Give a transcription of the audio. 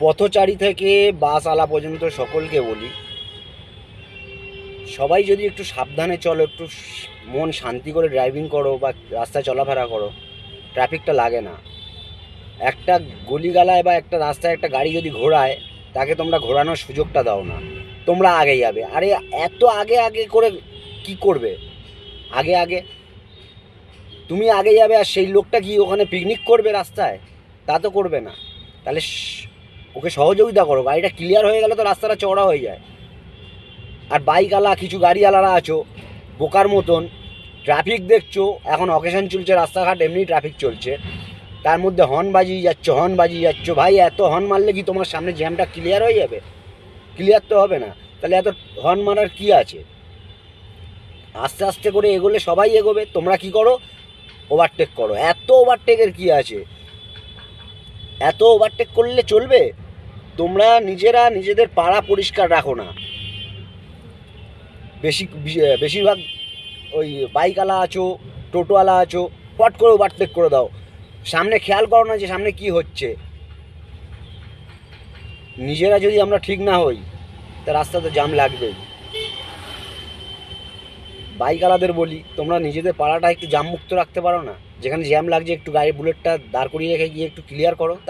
পথচারী থেকে বাসওয়ালা পর্যন্ত সকলকে বলি, সবাই যদি একটু সাবধানে চলো, একটু মন শান্তি করে ড্রাইভিং করো বা রাস্তায় চলাফেরা করো, ট্রাফিকটা লাগে না। একটা গলিগালায় বা একটা রাস্তায় একটা গাড়ি যদি ঘোরায়, তাকে তোমরা ঘোরানোর সুযোগটা দাও না, তোমরা আগে যাবে। আরে এত আগে আগে করে কি করবে? আগে আগে তুমি আগে যাবে, আর সেই লোকটা কি ওখানে পিকনিক করবে রাস্তায়? তা তো করবে না। তাহলে ওকে সহযোগিতা করো, গাড়িটা ক্লিয়ার হয়ে গেলে তো রাস্তাটা চওড়া হয়ে যায়। আর বাইকওয়ালা কিছু গাড়িওয়ালারা আছো বোকার মতন, ট্রাফিক দেখছো, এখন অকেশন চলছে, রাস্তাঘাট এমনি ট্রাফিক চলছে, তার মধ্যে হর্ন বাজিয়ে যাচ্ছ। ভাই, এত হর্ন মারলে কি তোমার সামনে জ্যামটা ক্লিয়ার হয়ে যাবে? ক্লিয়ার তো হবে না। তাহলে এত হর্ন মারার কি আছে? আস্তে আস্তে করে এগোলে সবাই এগোবে, তোমরা কি করো? ওভারটেক করো। এত ওভারটেকের কি আছে? এত ওভারটেক করলে চলবে? তোমরা নিজেরা নিজেদের পাড়া পরিষ্কার রাখো না। বেশিরভাগ ওই বাইকওয়ালা আছো, টোটোওয়ালা আছো, পট করে ওভারটেক করে দাও, সামনে খেয়াল করো না যে সামনে কি হচ্ছে। নিজেরা যদি আমরা ঠিক না হই, তা রাস্তাতে জাম লাগবেই। বাইকওয়ালাদের বলি, তোমরা নিজেদের পাড়াটা একটু জাম মুক্ত রাখতে পারো না? যেখানে জ্যাম লাগছে একটু গাড়ি বুলেটটা দাঁড় করিয়ে রেখে গিয়ে একটু ক্লিয়ার করো।